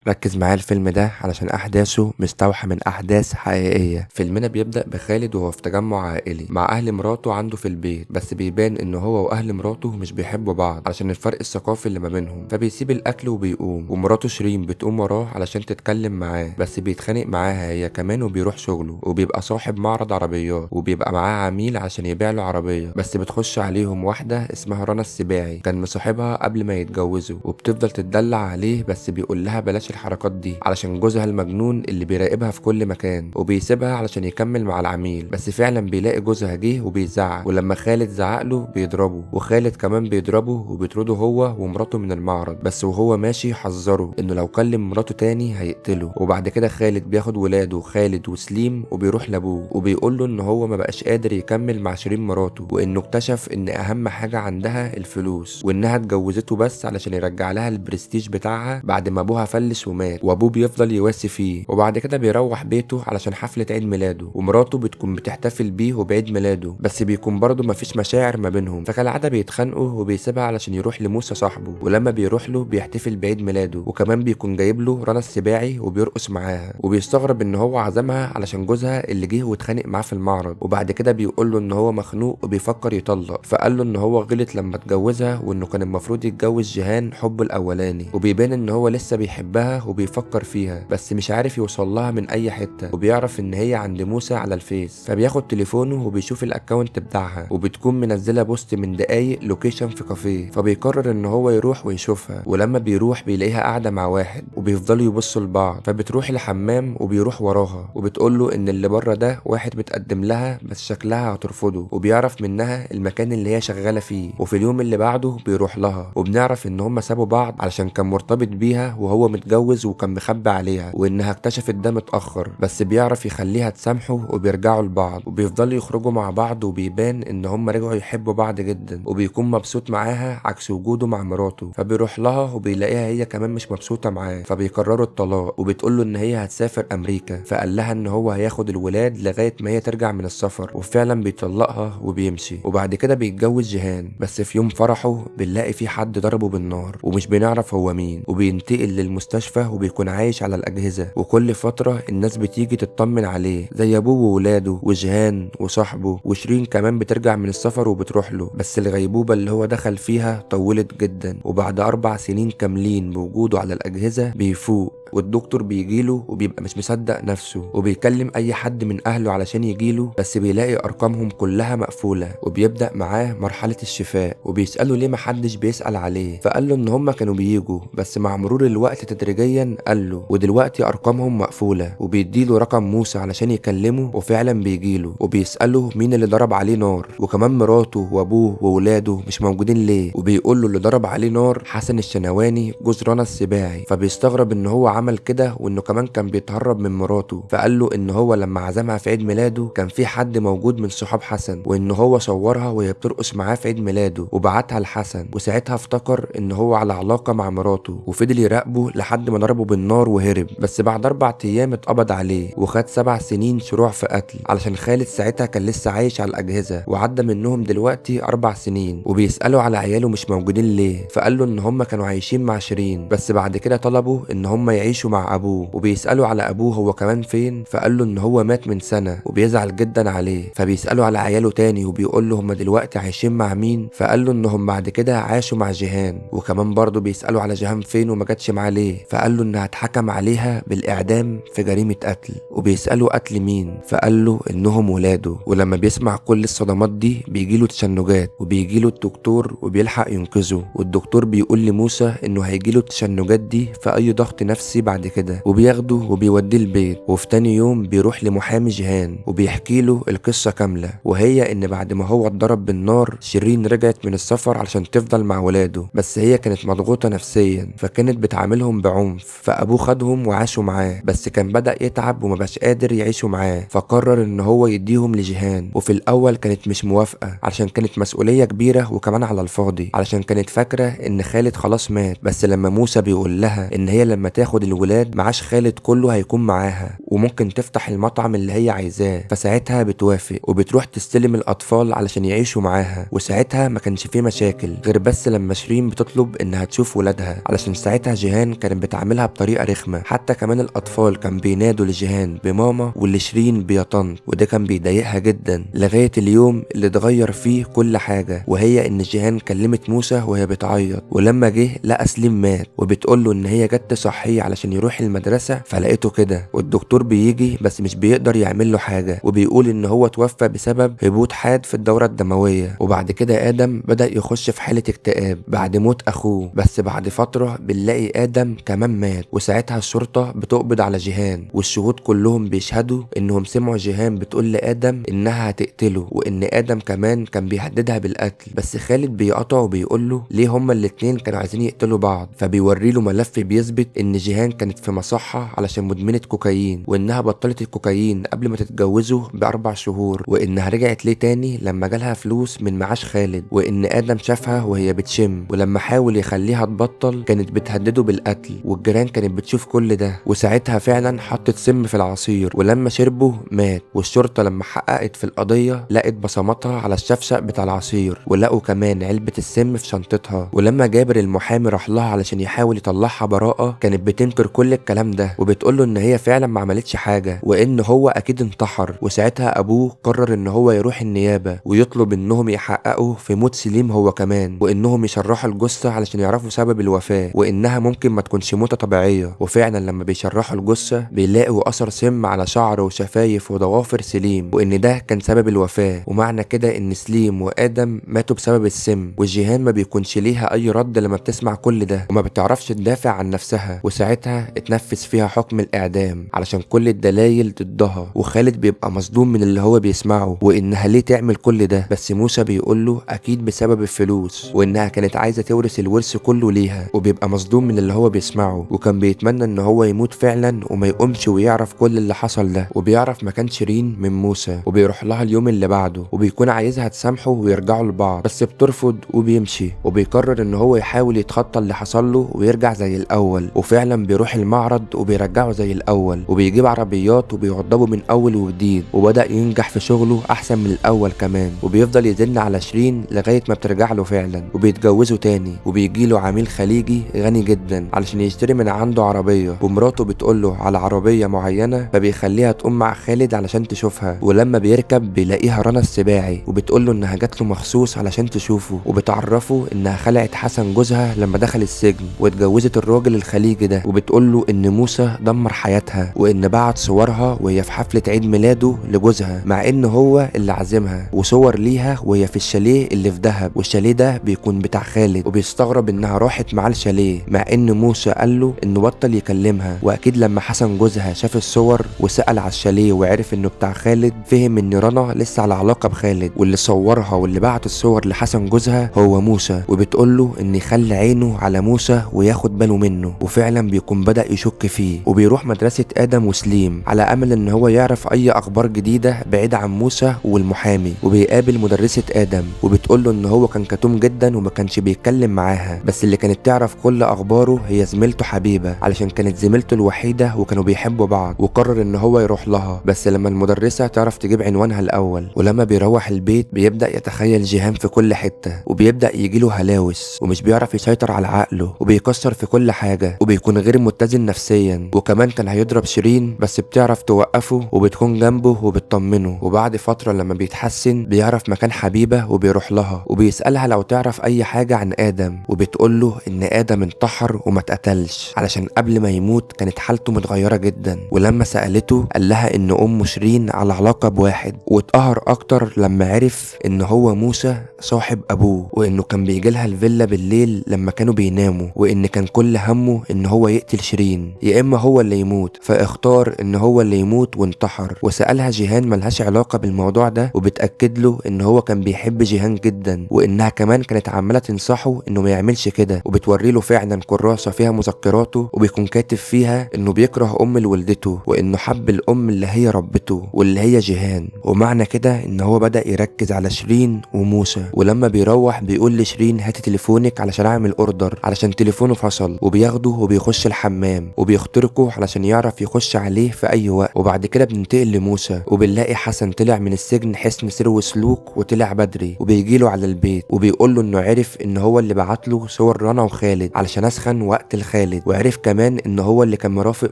ركز معايا الفيلم ده علشان أحداثه مستوحى من أحداث حقيقية. فيلمنا بيبدأ بخالد وهو في تجمع عائلي مع أهل مراته عنده في البيت، بس بيبان إن هو وأهل مراته مش بيحبوا بعض علشان الفرق الثقافي اللي ما بينهم، فبيسيب الأكل وبيقوم، ومراته شيرين بتقوم وراه علشان تتكلم معاه، بس بيتخانق معاها هي كمان وبيروح شغله، وبيبقى صاحب معرض عربيات وبيبقى معاه عميل عشان يبيع له عربية، بس بتخش عليهم واحدة اسمها رنا السباعي كان مصاحبها قبل ما يتجوزوا، وبتفضل تتدلع عليه بس بيقول لها بلاش الحركات دي علشان جوزها المجنون اللي بيراقبها في كل مكان، وبيسيبها علشان يكمل مع العميل، بس فعلا بيلاقي جوزها جه وبيزعق، ولما خالد زعق له بيضربه، وخالد كمان بيضربه وبيطرده هو ومراته من المعرض، بس وهو ماشي حذره انه لو كلم مراته تاني هيقتله. وبعد كده خالد بياخد ولاده خالد وسليم وبيروح لابوه وبيقول له ان هو ما بقاش قادر يكمل مع شيرين مراته، وانه اكتشف ان اهم حاجة عندها الفلوس، وانها اتجوزته بس علشان يرجع لها البرستيج بتاعها بعد ما ابوها فلس ومات، وابوه بيفضل يواسي فيه. وبعد كده بيروح بيته علشان حفلة عيد ميلاده، ومراته بتكون بتحتفل بيه وبعيد ميلاده، بس بيكون برضه مفيش مشاعر ما بينهم، فكالعادة بيتخانقوا وبيسيبها علشان يروح لموسى صاحبه، ولما بيروح له بيحتفل بعيد ميلاده، وكمان بيكون جايب له رنا السباعي وبيرقص معاها، وبيستغرب ان هو عزمها علشان جوزها اللي جه واتخانق معاه في المعرض. وبعد كده بيقول له ان هو مخنوق وبيفكر يطلق، فقال له ان هو غلط لما اتجوزها، وانه كان المفروض يتجوز جيهان حبه الاولاني، وبيبان ان هو لسه بيحبها وبيفكر فيها بس مش عارف يوصل لها من اي حته، وبيعرف ان هي عند موسى على الفيس، فبياخد تليفونه وبيشوف الاكونت بتاعها، وبتكون منزله بوست من دقايق لوكيشن في كافيه، فبيقرر ان هو يروح ويشوفها، ولما بيروح بيلاقيها قاعده مع واحد وبيفضلوا يبصوا لبعض، فبتروح الحمام وبيروح وراها وبتقول له ان اللي بره ده واحد متقدم لها بس شكلها هترفضه، وبيعرف منها المكان اللي هي شغاله فيه، وفي اليوم اللي بعده بيروح لها، وبنعرف ان هم سابوا بعض علشان كان مرتبط بيها وهو متجوز وكان مخبي عليها، وانها اكتشفت ده متاخر، بس بيعرف يخليها تسامحه وبيرجعوا لبعض، وبيفضلوا يخرجوا مع بعض، وبيبان ان هم رجعوا يحبوا بعض جدا، وبيكون مبسوط معاها عكس وجوده مع مراته، فبيروح لها وبيلاقيها هي كمان مش مبسوطه معاه، فبيقرروا الطلاق، وبتقول له ان هي هتسافر امريكا، فقال لها ان هو هياخد الولاد لغايه ما هي ترجع من السفر، وفعلا بيطلقها وبيمشي. وبعد كده بيتجوز جيهان، بس في يوم فرحه بنلاقي في حد ضربه بالنار ومش بنعرف هو مين، وبينتقل للمستشفى وبيكون عايش على الأجهزة، وكل فترة الناس بتيجي تطمن عليه زي أبوه وولاده وجيهان وصاحبه، وشيرين كمان بترجع من السفر وبتروح له، بس الغيبوبة اللي هو دخل فيها طولت جدا، وبعد 4 سنين كاملين بوجوده على الأجهزة بيفوق، والدكتور بيجيله وبيبقى مش مصدق نفسه، وبيكلم اي حد من اهله علشان يجيله، بس بيلاقي ارقامهم كلها مقفولة، وبيبدأ معاه مرحلة الشفاء، وبيسأله ليه محدش بيسأل عليه، فقال له ان هما كانوا بييجوا بس مع مرور الوقت تدريجيا قال له، ودلوقتي ارقامهم مقفولة، وبيديله رقم موسى علشان يكلمه، وفعلا بيجيله وبيسأله مين اللي ضرب عليه نار، وكمان مراته وابوه وولاده مش موجودين ليه، وبيقول له اللي ضرب عليه نار حسن الشنواني جوز رنا السباعي، فبيستغرب ان هو عمل كده، وانه كمان كان بيتهرب من مراته، فقال له ان هو لما عزمها في عيد ميلاده كان في حد موجود من صحاب حسن، وان هو صورها وهي بترقص معاه في عيد ميلاده وبعتها لحسن، وساعتها افتكر ان هو على علاقة مع مراته، وفضل يراقبه لحد ما ضربه بالنار وهرب، بس بعد 4 ايام اتقبض عليه وخد 7 سنين شروع في قتل، علشان خالد ساعتها كان لسه عايش على الاجهزة، وعدى منهم دلوقتي 4 سنين، وبيسألوا على عياله مش موجودين ليه، فقال له ان هم كانوا عايشين مع شيرين، بس بعد كده طلبوا ان هم يعيشوا مع ابوه، وبيسألوا على ابوه هو كمان فين، فقال له ان هو مات من سنة، وبيزعل جدا عليه، فبيسألوا على عياله تاني وبيقول له هم دلوقتي عايشين مع مين، فقال له انهم بعد كده عاشوا مع جيهان، وكمان برضه بيسألوا على جيهان فين وما جاتش معاه ليه، فقال له انها اتحكم عليها بالاعدام في جريمة قتل، وبيسألوا قتل مين، فقال له انهم ولاده، ولما بيسمع كل الصدمات دي بيجيله تشنجات، وبيجيله الدكتور وبيلحق ينقذه، والدكتور بيقول لموسى انه هيجيله التشنجات دي في اي ضغط نفسي بعد كده، وبياخده وبيوديه البيت، وفي تاني يوم بيروح لمحامي جيهان وبيحكي له القصة كاملة، وهي ان بعد ما هو اتضرب بالنار شيرين رجعت من السفر علشان تفضل مع ولاده، بس هي كانت مضغوطة نفسيا فكانت بتعاملهم بعنف، فابوه خدهم وعاشوا معاه، بس كان بدأ يتعب ومبقاش قادر يعيشوا معاه، فقرر ان هو يديهم لجيهان، وفي الاول كانت مش موافقة علشان كانت مسؤولية كبيرة وكمان على الفاضي، علشان كانت فاكرة ان خالد خلاص مات، بس لما موسى بيقول لها ان هي لما تاخد الولاد معاش خالد كله هيكون معاها، وممكن تفتح المطعم اللي هي عايزاه، فساعتها بتوافق وبتروح تستلم الاطفال علشان يعيشوا معاها، وساعتها ما كانش فيه مشاكل غير بس لما شيرين بتطلب انها تشوف ولادها، علشان ساعتها جيهان كانت بتعاملها بطريقة رخمة، حتى كمان الأطفال كان بينادوا لجيهان بماما ولشيرين بيطنط، وده كان بيضايقها جدا لغاية اليوم اللي اتغير فيه كل حاجة، وهي إن جيهان كلمت موسى وهي بتعيط، ولما جه لقى سليم مات وبتقوله إن هي جت تصحيه علشان يروح المدرسة فلقيته كده، والدكتور بيجي بس مش بيقدر يعمل له حاجة، وبيقول إن هو توفى بسبب هبوط حاد في الدورة الدموية. وبعد كده آدم بدأ يخش في حالة اكتئاب بعد موت أخوه، بس بعد فترة بنلاقي آدم كمان مات، وساعتها الشرطة بتقبض على جيهان، والشهود كلهم بيشهدوا إنهم سمعوا جيهان بتقول لآدم إنها هتقتله، وإن آدم كمان كان بيهددها بالقتل، بس خالد بيقطعه وبيقوله ليه هما الاتنين كانوا عايزين يقتلوا بعض، فبيوري له ملف بيثبت إن جيهان كانت في مصحة علشان مدمنة كوكايين، وإنها بطلت الكوكايين قبل ما تتجوزه ب4 شهور، وإنها رجعت ليه تاني لما جالها فلوس من معاش خالد، وإن آدم شافها وهي بتشم، ولما حاول يخليها تبطل كانت بتهدده بالقتل، والجيران كانت بتشوف كل ده، وساعتها فعلا حطت سم في العصير، ولما شربه مات. والشرطة لما حققت في القضية لقت بصماتها على الشفشق بتاع العصير، ولقوا كمان علبة السم في شنطتها، ولما جابر المحامي راح لها علشان يحاول يطلعها براءة كانت بتنكر كل الكلام ده، وبتقوله ان هي فعلا ما عملتش حاجة، وان هو اكيد انتحر. وساعتها ابوه قرر ان هو يروح النيابة ويطلب انهم يحققوا في موت سليم هو كمان، وانهم يشرحوا الجثة علشان يعرفوا سبب الوفاة، وانها ممكن ما تكونش موتة طبيعية. وفعلا لما بيشرحوا الجثة بيلاقوا اثر سم على شعر وشفايف وضوافر سليم، وان ده كان سبب الوفاة، ومعنى كده ان سليم وادم ماتوا بسبب السم. وجيهان ما بيكونش ليها اي رد لما بتسمع كل ده، وما بتعرفش تدافع عن نفسها، وساعتها اتنفذ فيها حكم الاعدام علشان كل الدلائل ضدها. وخالد بيبقى مصدوم من اللي هو بيسمعه، وانها ليه تعمل كل ده، بس موسى بيقوله اكيد بسبب الفلوس، وانها كانت عايزة تورث الورث كله ليها، وبيبقى مصدوم من اللي هو بيسمعه، وكان بيتمنى ان هو يموت فعلا وما يقومش ويعرف كل اللي حصل ده. وبيعرف مكان شيرين من موسى وبيروح لها اليوم اللي بعده، وبيكون عايزها تسامحه ويرجعوا لبعض، بس بترفض وبيمشي، وبيقرر ان هو يحاول يتخطى اللي حصل له ويرجع زي الاول. وفعلا بيروح المعرض وبيرجعه زي الاول، وبيجيب عربيات وبيوضبه من اول وجديد، وبدأ ينجح في شغله احسن من الاول كمان، وبيفضل يزن على شيرين لغايه ما بترجع له فعلا، وبيتجوزوا تاني، وبيجيله عميل خليجي غني جدا علشان يشتري من عنده عربيه، ومراته بتقوله على عربيه معينه فبيخليها تقوم مع خالد علشان تشوفها، ولما بيركب بيلاقيها رنا السباعي، وبتقوله انها جات له مخصوص علشان تشوفه، وبتعرفه انها خلعت حسن جوزها لما دخل السجن واتجوزت الراجل الخليجي ده، وبتقوله ان موسى دمر حياتها، وان بعت صورها وهي في حفله عيد ميلاده لجوزها مع ان هو اللي عازمها، وصور ليها وهي في الشاليه اللي في دهب، والشاليه ده بيكون بتاع خالد، وبيستغرب انها راحت معاه الشاليه مع ان موسى قال له انه بطل يكلمها. واكيد لما حسن جوزها شاف الصور وسأل على الشاليه وعرف انه بتاع خالد فهم ان رنا لسه على علاقه بخالد، واللي صورها واللي بعت الصور لحسن جوزها هو موسى، وبتقول له ان يخلي عينه على موسى وياخد باله منه، وفعلا بيكون بدأ يشك فيه، وبيروح مدرسه ادم وسليم على امل ان هو يعرف اي اخبار جديده بعيد عن موسى والمحامي، وبيقابل مدرسه ادم وبتقول له ان هو كان كتوم جدا وما كانش بيتكلم معاها، بس اللي كانت تعرف كل اخباره هي زميلته حبيبه علشان كانت زميلته الوحيده وكانوا بيحبوا بعض، وقرر ان هو يروح لها، بس لما المدرسه تعرف تجيب عنوانها الاول. ولما بيروح البيت بيبدا يتخيل جيهان في كل حته، وبيبدا يجيله هلاوس ومش بيعرف يسيطر على عقله، وبيكسر في كل حاجه، وبيكون غير متزن نفسيا، وكمان كان هيضرب شيرين بس بتعرف توقفه وبتكون جنبه وبتطمنه. وبعد فتره لما بيتحسن بيعرف مكان حبيبه وبيروح لها، وبيسالها لو تعرف اي حاجه عن ادم، وبتقول له ان ادم انتحر وما اتقتلش علشان قبل ما يموت كانت حالته متغيره جدا. ولما سالته قال لها ان ام شيرين على علاقه بواحد، واتقهر اكتر لما عرف ان هو موسى صاحب ابوه، وانه كان بيجي لها الفيلا بالليل لما كانوا بيناموا، وان كان كل همه ان هو يقتل شيرين يا اما هو اللي يموت، فاختار ان هو اللي يموت وانتحر. وسالها جيهان ملهاش علاقه بالموضوع ده، وبتاكد له ان هو كان بيحب جيهان جدا، وانها كمان كانت عماله تنصحه انه ما يعملش كده، وبتوري له فعلا كراسه فيها مذكراته وبيكون كاتب فيها انه بيكره ام لوالدته، وانه حب الام اللي هي ربته واللي هي جيهان. ومعنى كده ان هو بدا يركز على شيرين وموسى. ولما بيروح بيقول لشيرين هاتي تليفونك علشان اعمل اوردر علشان تليفونه فصل، وبياخده وبيخش الحمام وبيخترقه علشان يعرف يخش عليه في اي وقت. وبعد كده بننتقل لموسى وبنلاقي حسن طلع من السجن حسن سير وسلوك وطلع بدري، وبيجيله على البيت وبيقول له انه عرف ان هو اللي بعت له صور رنا وخالد علشان اسخن وقت الخالد، خالد، وعرف كمان ان هو اللي كان مرافق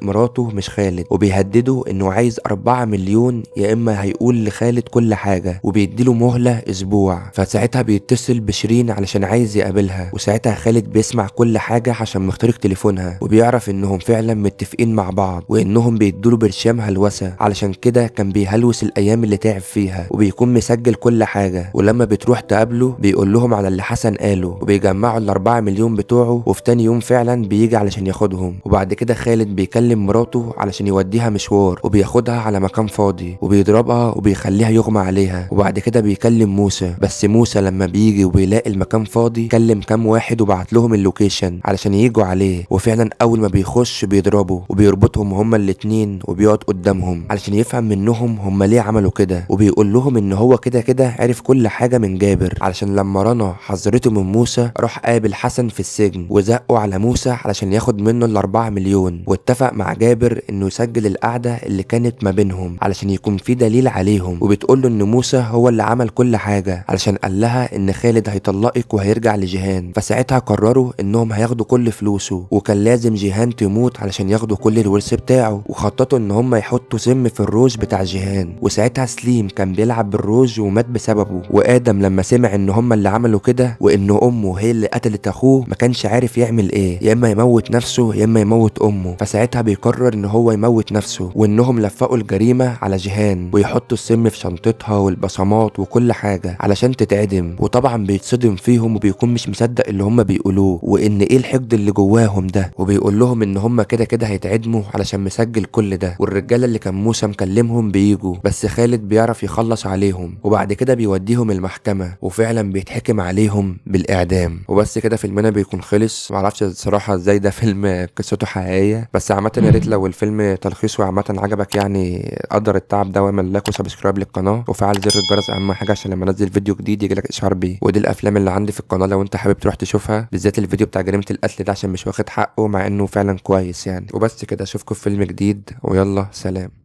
مراته مش خالد، وبيهدده انه عايز 4 مليون يا اما هيقول لخالد كل حاجة، وبيديله مهلة اسبوع. فساعتها بيتصل بشيرين علشان عايز يقابلها، وساعتها خالد بيسمع كل حاجة عشان مخترق تليفونها، وبيعرف انهم فعلا متفقين مع بعض وانهم بيدوله برشام هلوسة، علشان كده كان بيهلوس الايام اللي تعب فيها، وبيكون مسجل كل حاجة. ولما بتروح تقابله بيقول لهم على اللي حسن قاله، وبيجمعوا ال4 مليون بتوعه، وفي تاني يوم فعلا بيجي علشان ياخدهم. وبعد كده خالد بيكلم مراته علشان يوديها مشوار، وبياخدها على مكان فاضي وبيضربها وبيخليها يغمى عليها. وبعد كده بيكلم موسى، بس موسى لما بيجي وبيلاقي المكان فاضي كلم كام واحد وبعت لهم اللوكيشن علشان ييجوا عليه، وفعلا اول ما بيخش بيضربه وبيربطهم هما الاتنين وبيقعد قدامهم علشان يفهم منهم هما ليه عملوا كده. وبيقول لهم ان هو كده كده عرف كل حاجة من جابر، علشان لما رنا حذرته من موسى راح قابل حسن في السجن وزقه على موسى علشان ياخد منه ال4 مليون، واتفق مع جابر انه يسجل القعدة اللي كانت ما بينهم علشان يكون في دليل عليهم. وبتقول له ان موسى هو اللي عمل كل حاجة علشان قال لها ان خالد هيطلقك وهيرجع لجيهان. فساعتها قرروا انهم هياخدوا كل فلوسه، وكان لازم جيهان تموت علشان ياخدوا كل الورث بتاعه، وخططوا ان هم يحطوا سم في الروج بتاع جيهان. وساعتها سليم كان بيلعب بالروج ومات بسببه، وادم لما سمع ان هم اللي عملوا كده وان امه هي اللي قتلت اخوه ما كانش عارف يعمل ايه، يا اما يموت نفسه يا اما يموت امه. فساعتها بيقرر ان هو يموت نفسه، وانهم لفقوا الجريمة على جيهان ويحطوا السم في شنطتها والبصمات وكل حاجة علشان تتعدم. وطبعا بيتصدم فيهم وبيكون مش مصدق اللي هم بيقولوه وان ايه الحقد اللي جواهم ده، وبيقول لهم ان هم كده كده هيتعدموا علشان مسجل كل ده. والرجالة اللي كان موسى مكلمهم بييجوا، بس خالد بيعرف يخلص عليهم، وبعد كده بيوديهم المحكمة وفعلا بيتحكم عليهم بالاعدام. وبس كده فيلمنا بيكون خلص. معرفش الصراحة ازاي ده فيلم قصته حقيقية، بس عامة يا ريت لو الفيلم تلخيصه عامة عجبك يعني قدر التعب ده، واعمل لايك وسبسكرايب للقناة وفعل زر الجرس اهم حاجة عشان لما انزل فيديو جديد يجيلك اشعار بيه. ودي الافلام اللي عندي في القناة لو انت حابب تروح تشوفها، بالذات الفيديو بتاع جريمة القتل ده عشان مش واخد حقه مع انه فعلا كويس يعني. وبس كده اشوفكم في فيلم جديد، ويلا سلام.